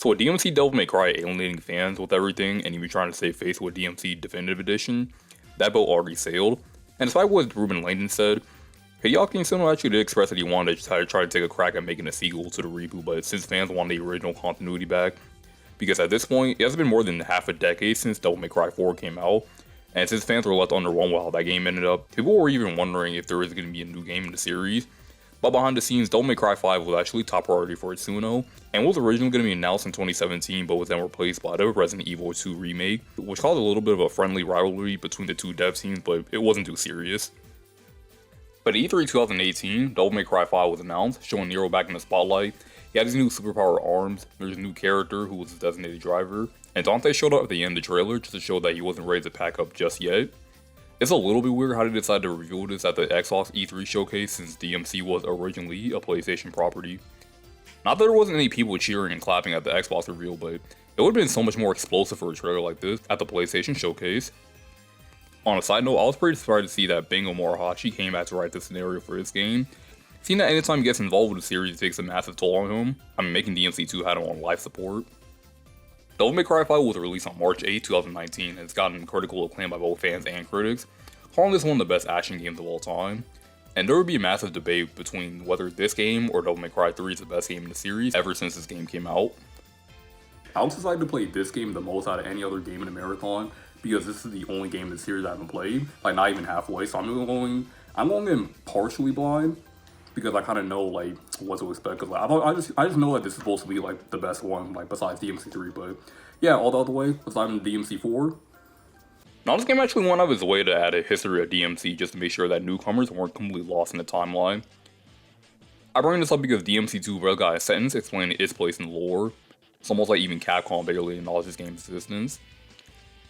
So with DMC Devil May Cry alienating fans with everything and even trying to save face with DMC Definitive Edition, that boat already sailed. And despite what Ruben Langdon said, Hideaki Anno actually did express that he wanted to try to take a crack at making a sequel to the reboot, but since fans want the original continuity back, because at this point, it hasn't been more than half a decade since Devil May Cry 4 came out, and since fans were left underwhelmed with how that game ended up, people were even wondering if there was going to be a new game in the series. But behind the scenes, Devil May Cry 5 was actually top priority for Itsuno, and was originally going to be announced in 2017 but was then replaced by the Resident Evil 2 remake, which caused a little bit of a friendly rivalry between the two dev teams, but it wasn't too serious. But at E3 2018, Devil May Cry 5 was announced, showing Nero back in the spotlight. He had his new superpower arms, there's a new character who was his designated driver, and Dante showed up at the end of the trailer just to show that he wasn't ready to pack up just yet. It's a little bit weird how they decided to reveal this at the Xbox E3 showcase since DMC was originally a PlayStation property. Not that there wasn't any people cheering and clapping at the Xbox reveal, but it would have been so much more explosive for a trailer like this at the PlayStation showcase. On a side note, I was pretty surprised to see that Bingo Morihachi came back to write the scenario for this game. Seeing that anytime he gets involved with the series, it takes a massive toll on him. I mean, making DMC 2 had him on life support. Devil May Cry 5 was released on March 8, 2019, and it's gotten critical acclaim by both fans and critics, calling this one of the best action games of all time. And there would be a massive debate between whether this game or Devil May Cry 3 is the best game in the series ever since this game came out. I was excited to play this game the most out of any other game in the marathon because this is the only game in the series I haven't played, like not even halfway, so I'm going in partially blind because I kind of know like what to expect. Cause like, I just know that this is supposed to be like the best one, like besides DMC 3. But yeah, all the other way, besides DMC 4. Now this game actually went out of its way to add a history of DMC just to make sure that newcomers weren't completely lost in the timeline. I bring this up because DMC 2 really got a sentence explaining its place in the lore. It's almost like even Capcom barely acknowledged this game's existence.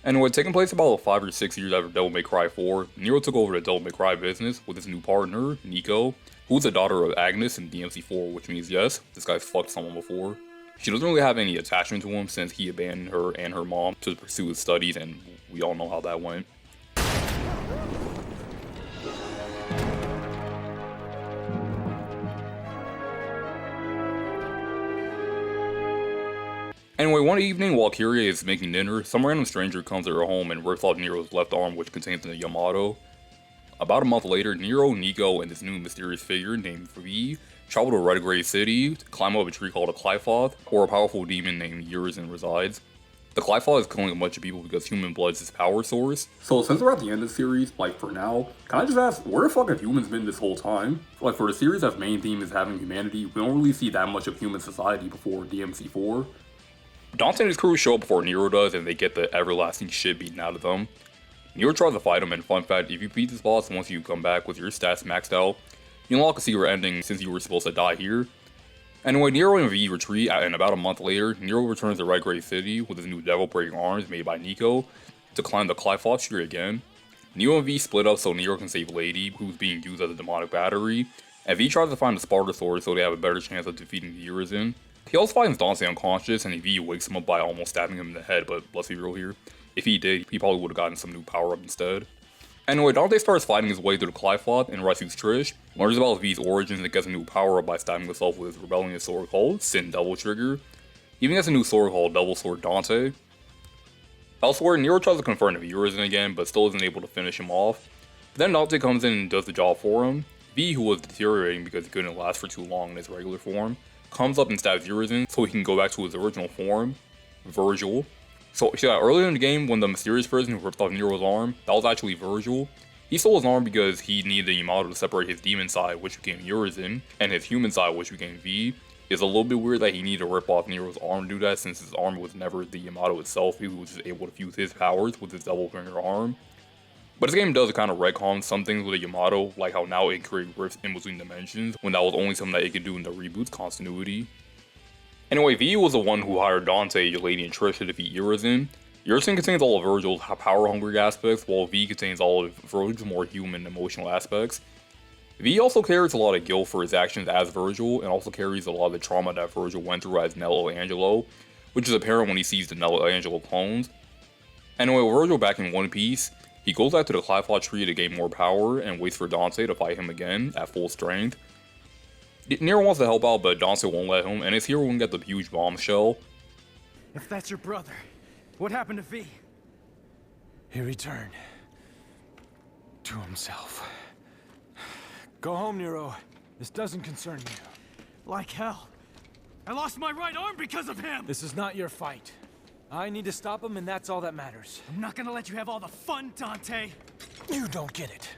Anyway, taking place about 5 or 6 years after Devil May Cry 4, Nero took over the Devil May Cry business with his new partner, Nico, who's the daughter of Agnes in DMC 4, which means yes, this guy's fucked someone before. She doesn't really have any attachment to him since he abandoned her and her mom to pursue his studies, and we all know how that went. Anyway, one evening while Kyrie is making dinner, some random stranger comes to her home and rips off Nero's left arm, which contains the Yamato. About a month later, Nero, Nico, and this new mysterious figure named V travel to Retrograde City to climb up a tree called a Qliphotht, where a powerful demon named Urizen resides. The Qliphotht is killing a bunch of people because human blood is his power source. So since we're at the end of the series, like for now, can I just ask, where the fuck have humans been this whole time? Like for the series that's main theme is having humanity, we don't really see that much of human society before DMC 4. Dante and his crew show up before Nero does, and they get the everlasting shit beaten out of them. Nero tries to fight him, and fun fact, if you beat this boss once you come back with your stats maxed out, you unlock a secret ending since you were supposed to die here. Anyway, Nero and V retreat, and about a month later, Nero returns to Retrograde City with his new devil-breaking arms made by Nico to climb the Qliphotht tree again. Nero and V split up so Nero can save Lady, who's being used as a demonic battery, and V tries to find the Sparta Sword so they have a better chance of defeating the Urizen. He also finds Dante unconscious, and V wakes him up by almost stabbing him in the head, but let's be real here. If he did, he probably would have gotten some new power-up instead. Anyway, Dante starts fighting his way through the Qliphotht and rescues Trish, learns about V's origins and gets a new power-up by stabbing himself with his rebellious sword called Sin Double Trigger. He even gets a new sword called Double Sword Dante. Elsewhere, Nero tries to confront the Urizen again, but still isn't able to finish him off. But then Dante comes in and does the job for him. V, who was deteriorating because he couldn't last for too long in his regular form, comes up and stabs Urizen so he can go back to his original form, Virgil. So yeah, earlier in the game, when the mysterious person who ripped off Nero's arm, that was actually Virgil. He stole his arm because he needed the Yamato to separate his demon side, which became Urizen, and his human side, which became V. It's a little bit weird that he needed to rip off Nero's arm to do that, since his arm was never the Yamato itself. He was just able to fuse his powers with his double finger arm. But this game does kind of retcon some things with the Yamato, like how now it can create rifts in between dimensions, when that was only something that it could do in the reboot's continuity. Anyway, V was the one who hired Dante, Lady, and Trish to defeat Urizen. Urizen contains all of Virgil's power-hungry aspects, while V contains all of Virgil's more human, emotional aspects. V also carries a lot of guilt for his actions as Virgil, and also carries a lot of the trauma that Virgil went through as Nello Angelo, which is apparent when he sees the Nello Angelo clones. Anyway, with Virgil back in one piece, he goes out to the Qliphotht tree to gain more power, and waits for Dante to fight him again at full strength. Nero wants to help out, but Dante won't let him, and his hero won't get the huge bombshell. If that's your brother, what happened to V? He returned to himself. Go home, Nero. This doesn't concern you. Like hell. I lost my right arm because of him! This is not your fight. I need to stop him, and that's all that matters. I'm not gonna let you have all the fun, Dante! You don't get it.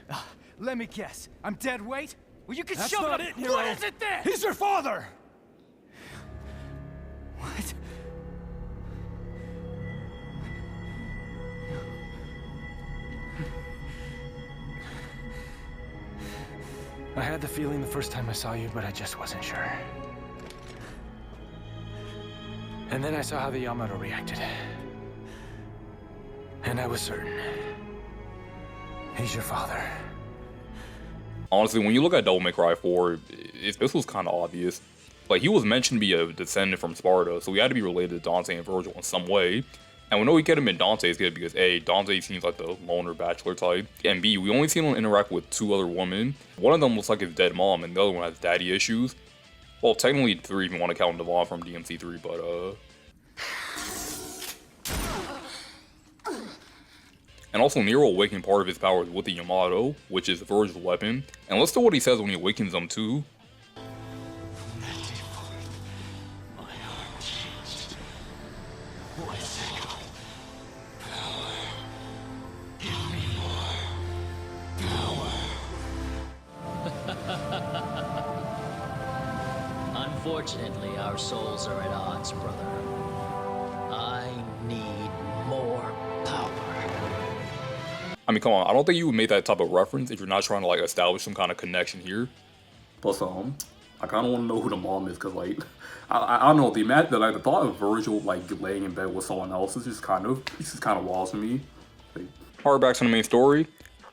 Let me guess. I'm dead weight? Well, you can That's shove not it it, up. Nero. What is it then? He's your father! What? I had the feeling the first time I saw you, but I just wasn't sure. And then I saw how the Yamato reacted. And I was certain. He's your father. Honestly, when you look at Devil May Cry 4, this was kind of obvious. Like, he was mentioned to be a descendant from Sparta, so he had to be related to Dante and Virgil in some way. And we know we get him in Dante's good because A, Dante seems like the loner bachelor type, and B, we only see him interact with 2 other women. One of them looks like his dead mom, and the other one has daddy issues. Well, technically 3 if you want to count Devon from DMC3, but And also, Nero awakened part of his powers with the Yamato, which is Virgil's weapon. And listen to what he says when he awakens them too. Unfortunately, our souls are at odds, brother. I need more power. I mean, come on, I don't think you would make that type of reference if you're not trying to, like, establish some kind of connection here. Plus, I kind of want to know who the mom is, because, like, I don't know, the thought of Virgil, like, laying in bed with someone else is just kind of wild to me. Like, alright, back to the main story.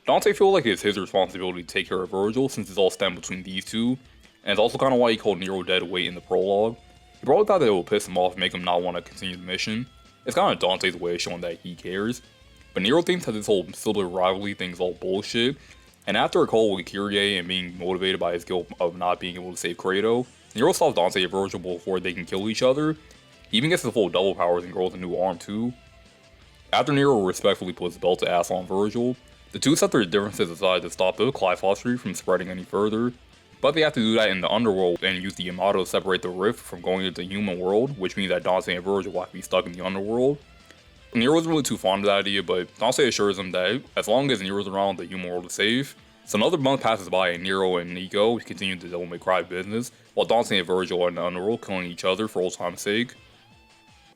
Dante feels like it's his responsibility to take care of Virgil, since it's all stemmed between these two. And it's also kind of why he called Nero dead weight in the prologue. He probably thought that it would piss him off and make him not want to continue the mission. It's kind of Dante's way of showing that he cares. But Nero thinks that this whole sibling rivalry thing is all bullshit. And after a call with Kyrie and being motivated by his guilt of not being able to save Kratos, Nero stops Dante and Virgil before they can kill each other. He even gets his full double powers and grows a new arm too. After Nero respectfully puts belt to ass on Virgil, the two set their differences aside to stop the Glyphosate from spreading any further. But they have to do that in the underworld and use the Yamato to separate the rift from going into the human world, which means that Dante and Virgil will have to be stuck in the underworld. Nero isn't really too fond of that idea, but Dante assures him that as long as Nero's around, the human world is safe. So another month passes by and Nero and Nico continue the Devil May Cry business, while Dante and Virgil are in the underworld killing each other for old time's sake.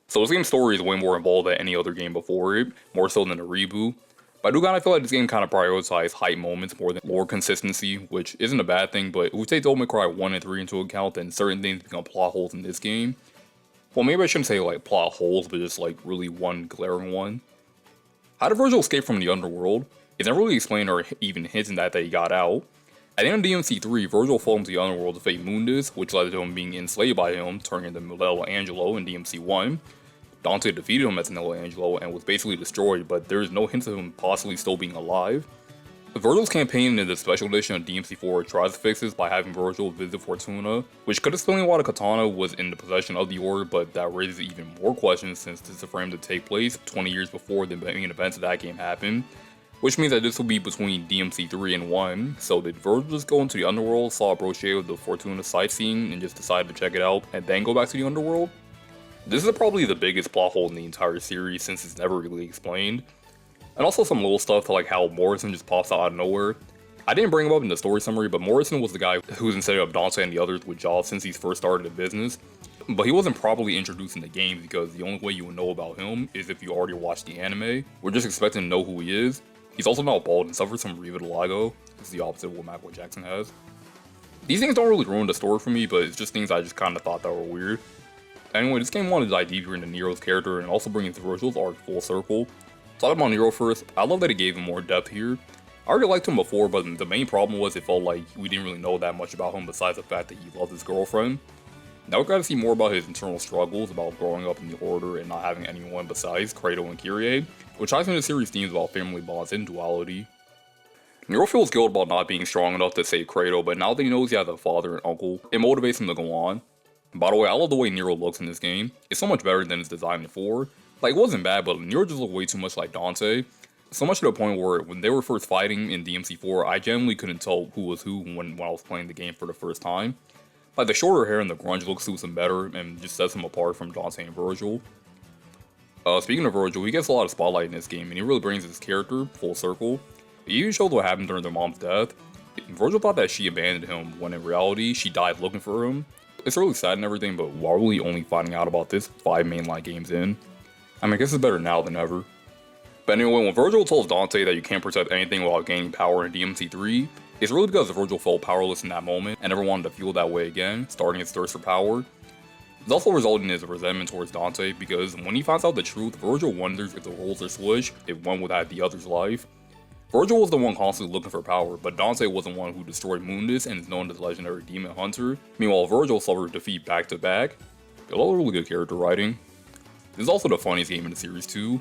So this game's story is way more involved than any other game before it, more so than a reboot. But I do kind of feel like this game kind of prioritizes hype moments more than lore consistency, which isn't a bad thing, but if we take Devil May Cry 1 and 3 into account, then certain things become plot holes in this game. Well, maybe I shouldn't say like plot holes, but just like really one glaring one. How did Virgil escape from the underworld? It's never really explained or even hinted at that he got out. At the end of DMC3, Virgil falls into the underworld to fate Mundus, which led to him being enslaved by him, turning into Michelangelo in DMC1. Dante defeated him as Michelangelo and was basically destroyed, but there is no hint of him possibly still being alive. Virgil's campaign in the special edition of DMC4 tries to fix this by having Virgil visit Fortuna, which could explain why the katana was in the possession of the Order, but that raises even more questions since this is framed to take place 20 years before the main events of that game happened, which means that this will be between DMC3 and 1, so did Virgil just go into the underworld, saw a brochure of the Fortuna sightseeing, and just decided to check it out, and then go back to the underworld? This is probably the biggest plot hole in the entire series since it's never really explained. And also some little stuff like how Morrison just pops out of nowhere. I didn't bring him up in the story summary, but Morrison was the guy who's been setting up Dante and the others with jobs since he's first started the business. But he wasn't properly introduced in the game because the only way you would know about him is if you already watched the anime. We're just expecting to know who he is. He's also not bald and suffers from revitiligo. It's the opposite of what Michael Jackson has. These things don't really ruin the story for me, but it's just things I just kind of thought that were weird. Anyway, this game wanted to dive deeper into Nero's character and also bring Virgil's arc full circle. Talking about Nero first, I love that it gave him more depth here. I already liked him before, but the main problem was it felt like we didn't really know that much about him besides the fact that he loves his girlfriend. Now we got to see more about his internal struggles, about growing up in the Order and not having anyone besides Kratos and Kyrie, which ties into the series' themes about family bonds and duality. Nero feels guilt about not being strong enough to save Kratos, but now that he knows he has a father and uncle, it motivates him to go on. By the way, I love the way Nero looks in this game. It's so much better than his design in 4. Like, it wasn't bad, but Nero just looked way too much like Dante. So much to the point where when they were first fighting in DMC4, I genuinely couldn't tell who was who when I was playing the game for the first time. Like, the shorter hair and the grunge look suits him better and just sets him apart from Dante and Virgil. Speaking of Virgil, he gets a lot of spotlight in this game, and he really brings his character full circle. He even shows what happened during their mom's death. Virgil thought that she abandoned him, when in reality, she died looking for him. It's really sad and everything, but we're really only finding out about this 5 mainline games in. I mean, I guess it's better now than ever. But anyway, when Virgil tells Dante that you can't protect anything without gaining power in DMC3, it's really because Virgil felt powerless in that moment and never wanted to feel that way again, starting his thirst for power. It's also resulting in his resentment towards Dante because when he finds out the truth, Virgil wonders if the roles are switched, if one would have the other's life. Virgil was the one constantly looking for power, but Dante was the one who destroyed Mundus and is known as legendary Demon Hunter. Meanwhile, Virgil suffered defeat back to back. A lot of really good character writing. This is also the funniest game in the series too.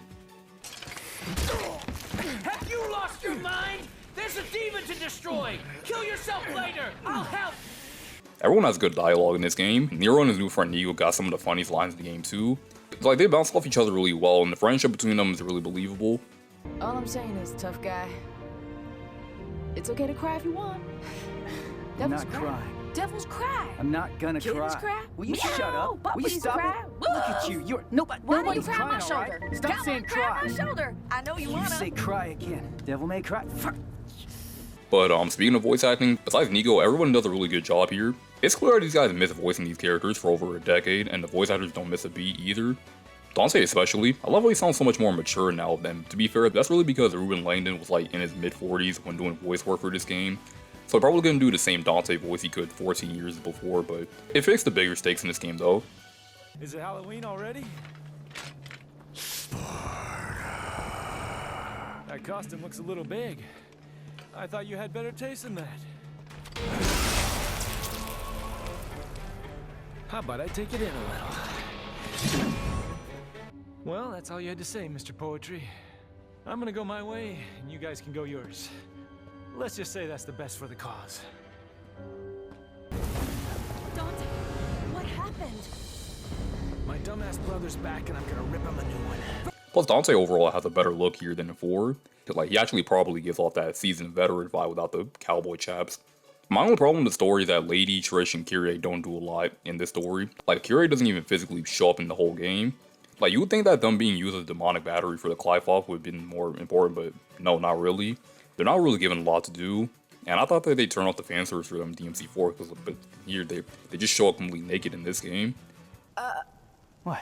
Have you lost your mind? There's a demon to destroy! Kill yourself later! I'll help! Everyone has good dialogue in this game. Nero and his new friend Nigo got some of the funniest lines in the game too. It's like they bounce off each other really well, and the friendship between them is really believable. All I'm saying is, tough guy, it's okay to cry if you want. I'm not crying. Devils cry. I'm not gonna Kittens cry. cry. Will you Meow. shut up? Will you Puppies stop cry. it? Look at you. You're nobody's Why do you cry on my crying, all shoulder? right? Stop Come saying on, cry on cry. my shoulder. I know you You wanna. say cry again. Devil may cry. Fuck. But speaking of voice acting, besides Nigo, everyone does a really good job here. It's clear these guys miss voicing these characters for over a decade, and the voice actors don't miss a beat either. Dante especially, I love how he sounds so much more mature now, and to be fair, that's really because Ruben Langdon was like in his mid-40s when doing voice work for this game. So I'm probably gonna do the same Dante voice he could 14 years before, but it fixed the bigger stakes in this game though. Is it Halloween already? That costume looks a little big. I thought you had better taste than that. How about I take it in a little? Well, that's all you had to say, Mr. Poetry. I'm gonna go my way, and you guys can go yours. Let's just say that's the best for the cause. Dante, what happened? My dumbass brother's back, and I'm gonna rip him a new one. Plus Dante overall has a better look here than in 4. Like, he actually probably gives off that seasoned veteran vibe without the cowboy chaps. My only problem with the story is that Lady, Trish, and Kyrie don't do a lot in this story. Like, Kyrie doesn't even physically show up in the whole game. Like, you would think that them being used as a demonic battery for the Clive-Off would have been more important, but no, not really. They're not really given a lot to do. And I thought that they'd turn off the fan service for them in DMC4, but here they just show up completely naked in this game. What?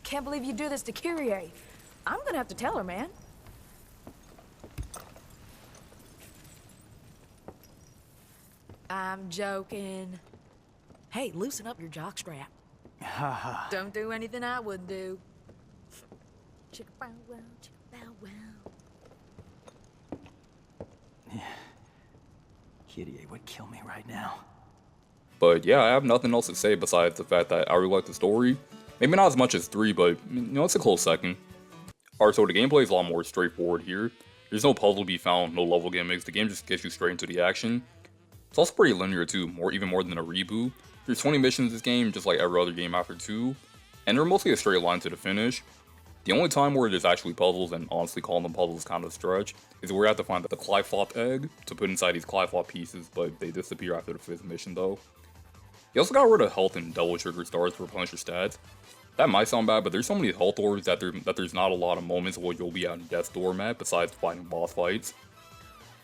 Can't believe you do this to Kyrie. I'm gonna have to tell her, man. I'm joking. Hey, loosen up your jockstrap. Haha. Don't do anything I wouldn't do. Chicka bow wow, chicka bow wow. Kitty would kill me right now. But yeah, I have nothing else to say besides the fact that I really like the story. Maybe not as much as 3, but you know, it's a close second. Alright, so the gameplay is a lot more straightforward here. There's no puzzle to be found, no level gimmicks, the game just gets you straight into the action. It's also pretty linear too, even more than a reboot. There's 20 missions in this game, just like every other game after 2, and they're mostly a straight line to the finish. The only time where there's actually puzzles, and honestly calling them puzzles is kind of a stretch, is where you have to find the Clive-Flop egg to put inside these Clive-Flop pieces, but they disappear after the 5th mission though. You also got rid of health and double trigger stars to replenish your stats. That might sound bad, but there's so many health orbs that there's not a lot of moments where you'll be on death's doormat besides fighting boss fights.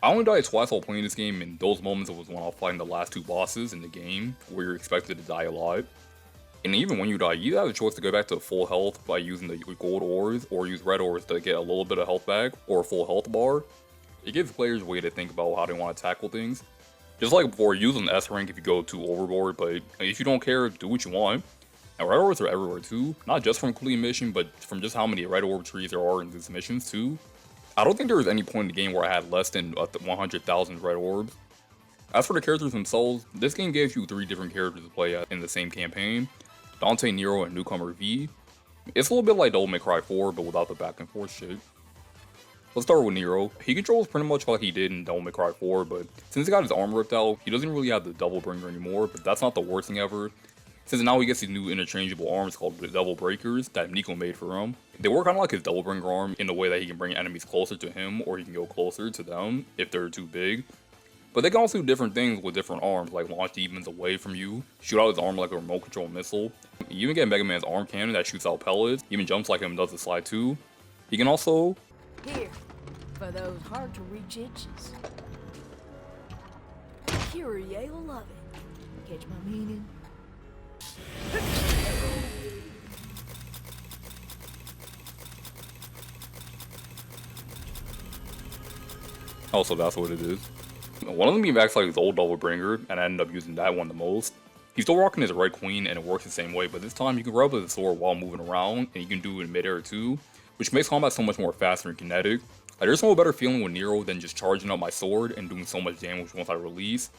I only died twice while playing this game, and those moments was when I was fighting the last 2 bosses in the game, where you're expected to die a lot. And even when you die, you have a choice to go back to full health by using the gold ores, or use red ores to get a little bit of health back, or a full health bar. It gives players a way to think about how they want to tackle things. Just like before, use an S rank if you go too overboard, but if you don't care, do what you want. And red orbs are everywhere too, not just from completing mission, but from just how many red orb trees there are in these missions too. I don't think there was any point in the game where I had less than 100,000 red orbs. As for the characters themselves, this game gives you 3 different characters to play in the same campaign: Dante, Nero, and newcomer V. It's a little bit like Devil May Cry 4, but without the back and forth shit. Let's start with Nero. He controls pretty much like he did in Devil May Cry 4, but since he got his arm ripped out, he doesn't really have the double bringer anymore, but that's not the worst thing ever. since now he gets these new interchangeable arms called the Double Breakers that Nico made for him. They work kind of like his Double Bringer arm in the way that he can bring enemies closer to him, or he can go closer to them if they're too big. But they can also do different things with different arms, like launch demons away from you, shoot out his arm like a remote control missile. You even get Mega Man's arm cannon that shoots out pellets, even jumps like him and does the slide too. He can also... Here, for those hard to reach itches. Kyrie will love it. Catch my meaning? Also, that's what it is. One of them being back like his old Double Bringer, and I ended up using that one the most. He's still rocking his Red Queen, and it works the same way, but this time you can rub with the sword while moving around, and you can do it in midair too, which makes combat so much more faster and kinetic. Like, there's no better feeling with Nero than just charging up my sword and doing so much damage once I release.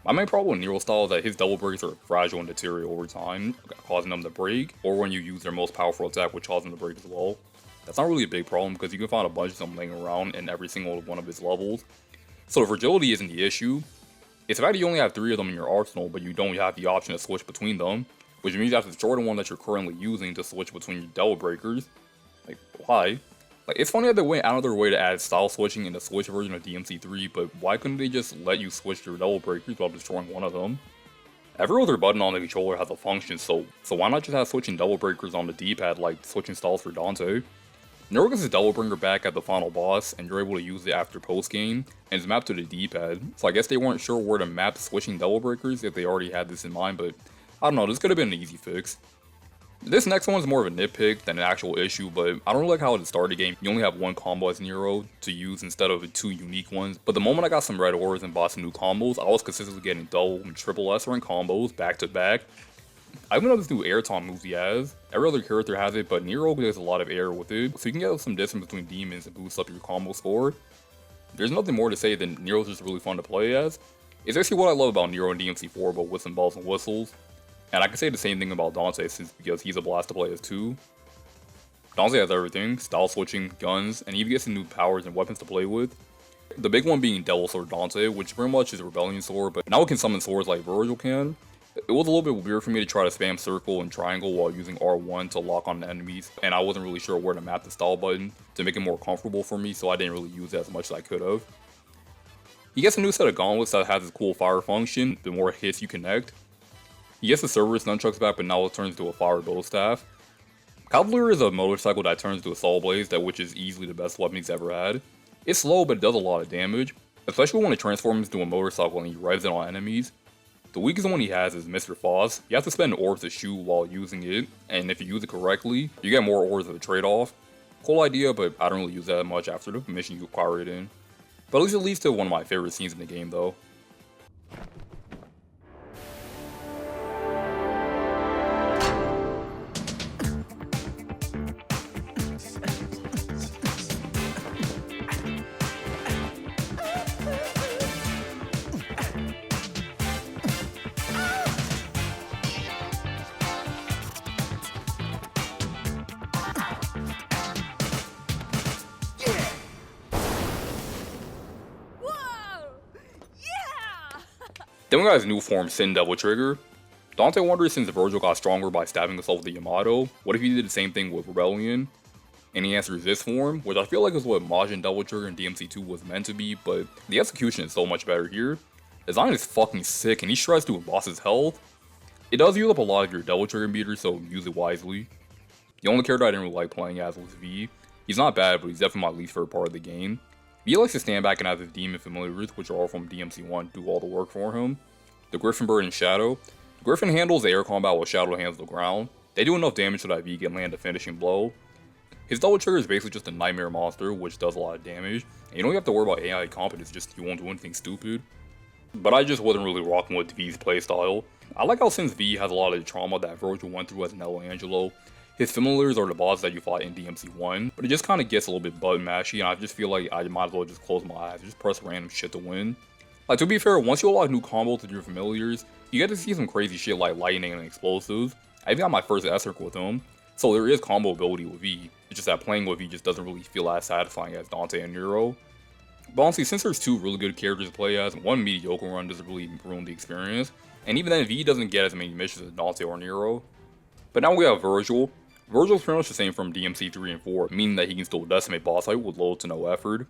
My main problem with Nero's style is that his double breaks are fragile and deteriorate over time, causing them to break, or when you use their most powerful attack, which causes them to break as well. That's not really a big problem because you can find a bunch of them laying around in every single one of his levels. So the fragility isn't the issue. It's the fact that you only have 3 of them in your arsenal, but you don't have the option to switch between them, which means you have to destroy the one that you're currently using to switch between your double breakers. Like, why? Like, it's funny that they went out of their way to add style switching in the Switch version of DMC3, but why couldn't they just let you switch your double breakers while destroying one of them? Every other button on the controller has a function, so why not just have switching double breakers on the D-pad like switching styles for Dante? Nero gets his Double Bringer back at the final boss, and you're able to use it after post-game, and it's mapped to the D-pad, so I guess they weren't sure where to map switching Double Breakers if they already had this in mind, but I don't know, this could have been an easy fix. This next one's more of a nitpick than an actual issue, but I don't really like how at the start of the game, you only have one combo as Nero to use instead of 2 unique ones, but the moment I got some red ores and bought some new combos, I was consistently getting double and triple S rank combos back to back. I even know this new air taunt moves he has. Every other character has it, but Nero does a lot of air with it, so you can get some distance between demons and boost up your combo score. There's nothing more to say than Nero's just really fun to play as. It's actually what I love about Nero in DMC4, but with some bells and whistles. And I can say the same thing about Dante since because he's a blast to play as too. Dante has everything, style switching, guns, and he even gets some new powers and weapons to play with. The big one being Devil Sword Dante, which pretty much is a Rebellion sword, but now it can summon swords like Virgil can. It was a little bit weird for me to try to spam circle and triangle while using R1 to lock on enemies, and I wasn't really sure where to map the style button to make it more comfortable for me, so I didn't really use it as much as I could have. He gets a new set of gauntlets that has this cool fire function, the more hits you connect. He gets the Cerberus nunchucks back, but now it turns into a fire bow staff. Cavalier is a motorcycle that turns into a Soul Blaze, which is easily the best weapon he's ever had. It's slow, but it does a lot of damage, especially when it transforms into a motorcycle and he revs it on enemies. The weakest one he has is Mr. Foss. You have to spend ores to shoot while using it, and if you use it correctly, you get more ores as a trade-off. Cool idea, but I don't really use that much after the mission you acquire it in. But at least it leads to one of my favorite scenes in the game though. Then we got his new form, Sin Devil Trigger. Dante wonders since Virgil got stronger by stabbing himself with the Yamato, what if he did the same thing with Rebellion? And the answer is this form, which I feel like is what Majin Devil Trigger in DMC2 was meant to be, but the execution is so much better here. Design is fucking sick, and he shreds through a boss's health. It does use up a lot of your Devil Trigger meters, so use it wisely. The only character I didn't really like playing as was V. He's not bad, but he's definitely my least favorite part of the game. V likes to stand back and have his demon familiars, which are all from DMC1, do all the work for him. The Griffin Bird and Shadow. The Griffin handles the air combat while Shadow handles the ground. They do enough damage so that V can land a finishing blow. His Double Trigger is basically just a nightmare monster, which does a lot of damage. And you don't have to worry about AI competence, just you won't do anything stupid. But I just wasn't really rocking with V's playstyle. I like how since V has a lot of the trauma that Virgil went through as Nello Angelo, his familiars are the bosses that you fought in DMC1, but it just kind of gets a little bit button mashy, and I just feel like I might as well just close my eyes, just press random shit to win. Like, to be fair, once you unlock new combos with your familiars, you get to see some crazy shit like lightning and explosives. I even got my first S-Rank with him, so there is combo ability with V. It's just that playing with V just doesn't really feel as satisfying as Dante and Nero. But honestly, since there's 2 really good characters to play as, and 1 mediocre one doesn't really ruin the experience, and even then V doesn't get as many missions as Dante or Nero. But now we have Virgil. Virgil's pretty much the same from DMC 3 and 4, meaning that he can still decimate boss fight with little to no effort.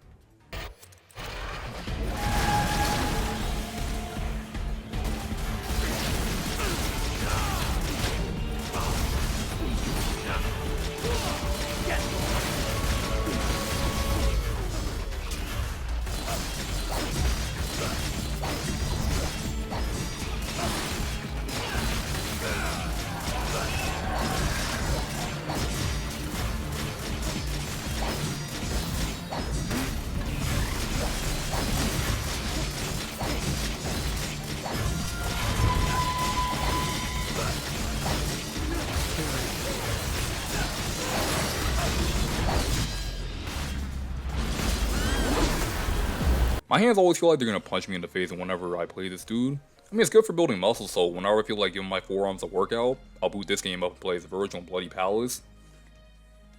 My hands always feel like they're gonna punch me in the face whenever I play this dude. I mean, it's good for building muscle, so whenever I feel like giving my forearms a workout, I'll boot this game up and play as Virgil in Bloody Palace.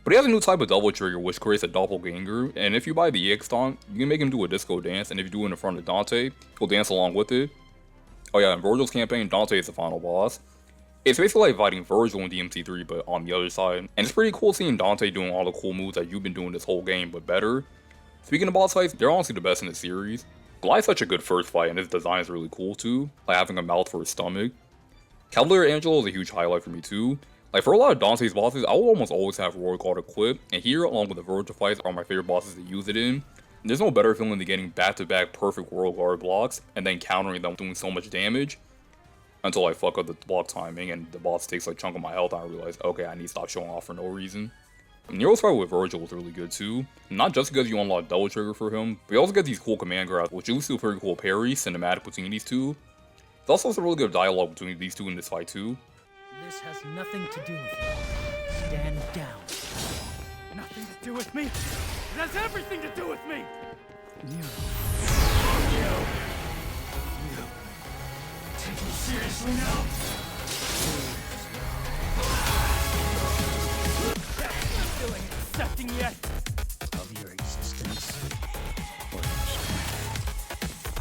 But he has a new type of double trigger which creates a doppelganger, and if you buy the EX taunt, you can make him do a disco dance, and if you do it in front of Dante, he'll dance along with it. Oh yeah, in Virgil's campaign, Dante is the final boss. It's basically like fighting Virgil in DMC3, but on the other side, and it's pretty cool seeing Dante doing all the cool moves that you've been doing this whole game, but better. Speaking of boss fights, they're honestly the best in the series. Gly's such a good first fight, and his design is really cool too, like having a mouth for his stomach. Cavalier Angelo is a huge highlight for me too. Like for a lot of Dante's bosses, I will almost always have Royal Guard equipped, and here, along with the Virgil fights, are my favorite bosses to use it in. And there's no better feeling than getting back-to-back perfect Royal Guard blocks, and then countering them doing so much damage, until I fuck up the block timing, and the boss takes like a chunk of my health, and I realize, okay, I need to stop showing off for no reason. Nero's fight with Virgil is really good too, not just because you unlock double trigger for him, but you also get these cool command grabs, which leads to a pretty cool parry cinematic between these two. There's also some really good dialogue between these two in this fight too. This has nothing to do with you. Stand down. Nothing to do with me? It has everything to do with me! Nero. Take me seriously now? Feeling accepting yet? Of your existence. Or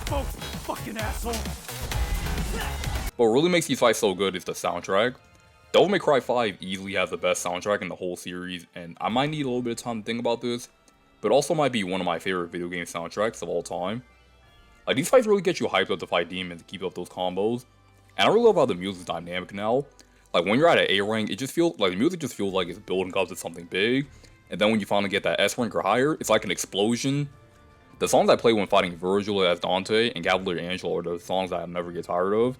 Both, fucking asshole! What really makes these fights so good is the soundtrack. Devil May Cry 5 easily has the best soundtrack in the whole series, and I might need a little bit of time to think about this, but also might be one of my favorite video game soundtracks of all time. Like, these fights really get you hyped up to fight demons and keep up those combos, and I really love how the music's dynamic now. Like, when you're at an A rank, it just feels like the music just feels like it's building up to something big, and then when you finally get that S rank or higher, it's like an explosion. The songs I play when fighting Virgil as Dante and Cavalier Angelo are the songs that I'll never get tired of.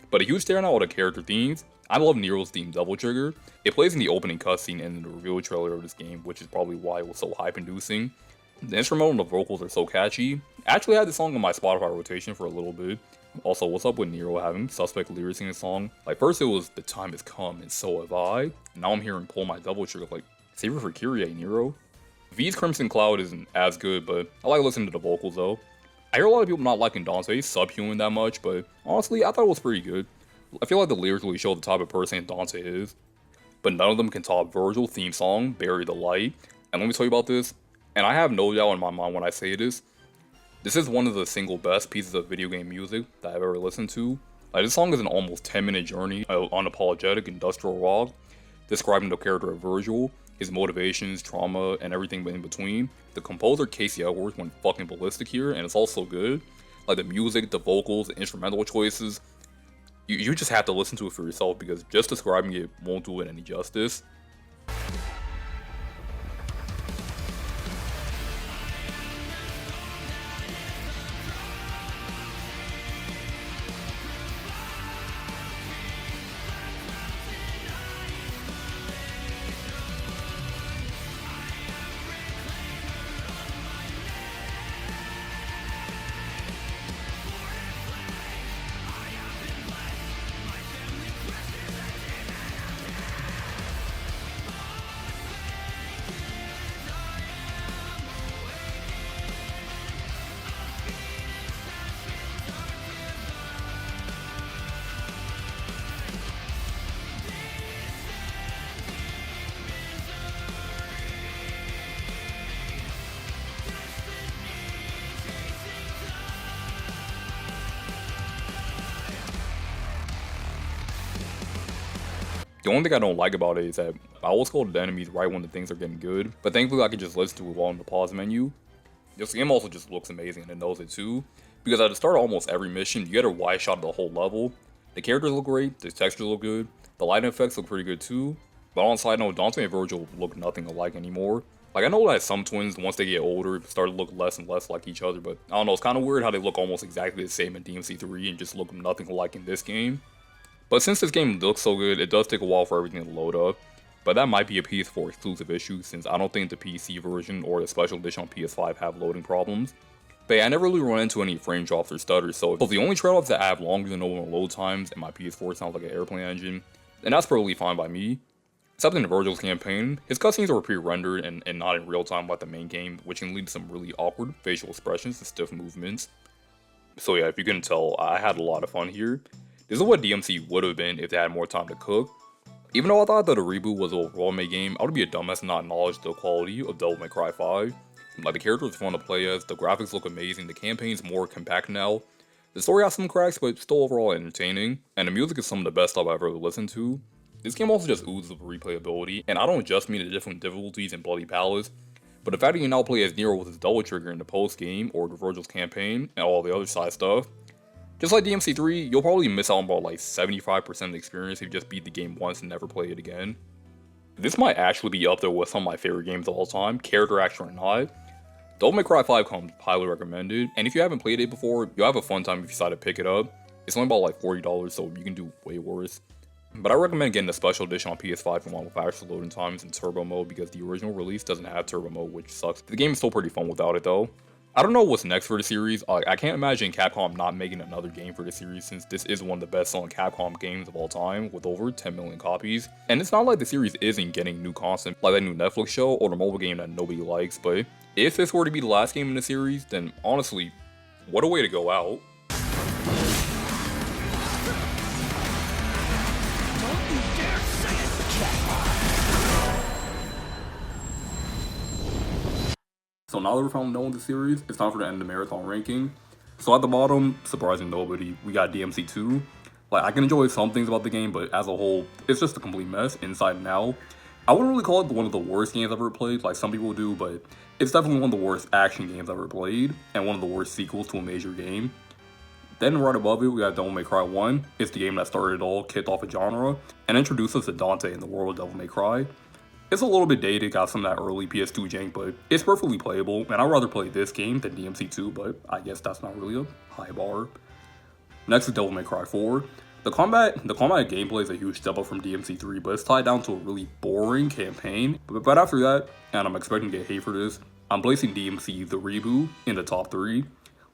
But a huge tear now with the character themes. I love Nero's theme Double Trigger. It plays in the opening cutscene and in the reveal trailer of this game, which is probably why it was so hype-inducing. The instrumental and the vocals are so catchy. I actually had this song on my Spotify rotation for a little bit. Also, what's up with Nero having suspect lyrics in his song? Like, first it was, "The time has come and so have I." And now I'm hearing "Pull my double trigger," like, save it for Kyrie, Nero. V's Crimson Cloud isn't as good, but I like listening to the vocals though. I hear a lot of people not liking Dante's subhuman that much, but honestly, I thought it was pretty good. I feel like the lyrics really show the type of person Dante is. But none of them can top Virgil's theme song, "Bury the Light." And let me tell you about this, and I have no doubt in my mind when I say this, this is one of the single best pieces of video game music that I've ever listened to. Like, this song is an almost 10-minute journey of unapologetic industrial rock, describing the character of Virgil, his motivations, trauma, and everything in between. The composer Casey Edwards went fucking ballistic here, and it's all so good. Like, the music, the vocals, the instrumental choices, you just have to listen to it for yourself, because just describing it won't do it any justice. The only thing I don't like about it is that I always call the enemies right when the things are getting good, but thankfully I can just listen to it while in the pause menu. This game also just looks amazing and it knows it too, because at the start of almost every mission, you get a wide shot of the whole level. The characters look great, the textures look good, the lighting effects look pretty good too, but on a side note, Dante and Virgil look nothing alike anymore. Like, I know that some twins, once they get older, start to look less and less like each other, but I don't know, it's kind of weird how they look almost exactly the same in DMC3 and just look nothing alike in this game. But since this game looks so good, it does take a while for everything to load up, but that might be a PS4 exclusive issue since I don't think the PC version or the special edition on PS5 have loading problems. But yeah, I never really run into any frame drops or stutters, so the only trade-offs that I have longer than normal load times and my PS4 sounds like an airplane engine, and that's perfectly fine by me. Except in Virgil's campaign, his cutscenes are pre-rendered and not in real time like the main game, which can lead to some really awkward facial expressions and stiff movements. So yeah, if you couldn't tell, I had a lot of fun here. This is what DMC would have been if they had more time to cook. Even though I thought that a reboot was a overall made game, I would be a dumbass to not acknowledge the quality of Devil May Cry 5. Like, the characters are fun to play as, the graphics look amazing, the campaign's more compact now, the story has some cracks but still overall entertaining, and the music is some of the best stuff I've ever listened to. This game also just oozes with replayability, and I don't just mean the different difficulties in Bloody Palace, but the fact that you now play as Nero with his double trigger in the post game or the Virgil's campaign and all the other side stuff. Just like DMC3, you'll probably miss out on about like 75% of the experience if you just beat the game once and never play it again. This might actually be up there with some of my favorite games of all time, character action or not. Devil May Cry 5 comes highly recommended, and if you haven't played it before, you'll have a fun time if you decide to pick it up. It's only about like $40, so you can do way worse. But I recommend getting the special edition on PS5 along with faster loading times and turbo mode because the original release doesn't have turbo mode, which sucks. The game is still pretty fun without it though. I don't know what's next for the series. I can't imagine Capcom not making another game for the series since this is one of the best selling Capcom games of all time with over 10 million copies. And it's not like the series isn't getting new content like that new Netflix show or the mobile game that nobody likes, but if this were to be the last game in the series, then honestly, what a way to go out. So now that we're finally done with the series, it's time for the end of the marathon ranking. So at the bottom, surprising nobody, we got DMC 2. Like, I can enjoy some things about the game, but as a whole, it's just a complete mess, inside and out. I wouldn't really call it one of the worst games I've ever played, like some people do, but it's definitely one of the worst action games I've ever played, and one of the worst sequels to a major game. Then right above it, we got Devil May Cry 1. It's the game that started it all, kicked off a genre, and introduced us to Dante in the world of Devil May Cry. It's a little bit dated, got some of that early PS2 jank, but it's perfectly playable, and I'd rather play this game than DMC 2, but I guess that's not really a high bar. Next is Devil May Cry 4. The combat gameplay is a huge step up from DMC 3, but it's tied down to a really boring campaign. But after that, and I'm expecting to get hate for this, I'm placing DMC the reboot in the top 3.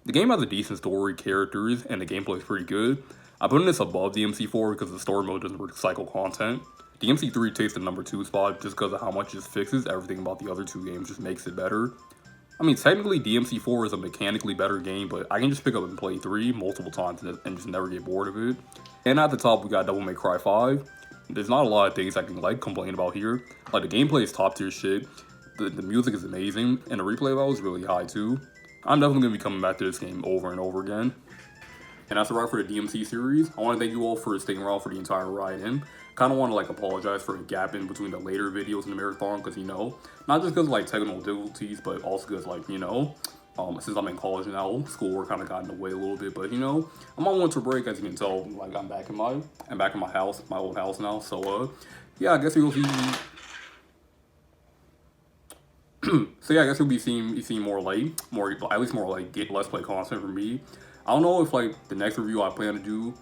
The game has a decent story, characters, and the gameplay is pretty good. I'm putting this above DMC 4 because the story mode doesn't recycle content. DMC 3 takes the number 2 spot just because of how much it fixes everything about the other two games, just makes it better. I mean, technically DMC 4 is a mechanically better game, but I can just pick up and play 3 multiple times and just never get bored of it. And at the top, we got Devil May Cry 5. There's not a lot of things I can complain about here. Like, the gameplay is top tier shit, the music is amazing, and the replay level is really high too. I'm definitely going to be coming back to this game over and over again. And that's a wrap for the DMC series. I want to thank you all for sticking around for the entire ride in. Kind of want to apologize for the gap in between the later videos in the marathon because, not just because of technical difficulties, but also because since I'm in college now, schoolwork kind of got in the way a little bit, but I'm on winter break, as you can tell. I'm back in my house, my old house now. So yeah, I guess you'll see. So yeah, I guess you'll be seeing more Let's Play content from me. I don't know if the next review I plan to do,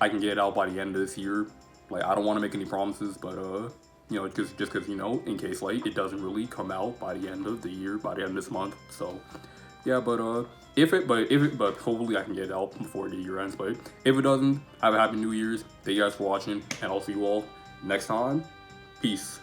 I can get it out by the end of this year. I don't want to make any promises, but just because in case it doesn't really come out by the end of the year, by the end of this month. So yeah, but hopefully I can get it out before the year ends. But if it doesn't, have a happy New Year's. Thank you guys for watching, and I'll see you all next time. Peace.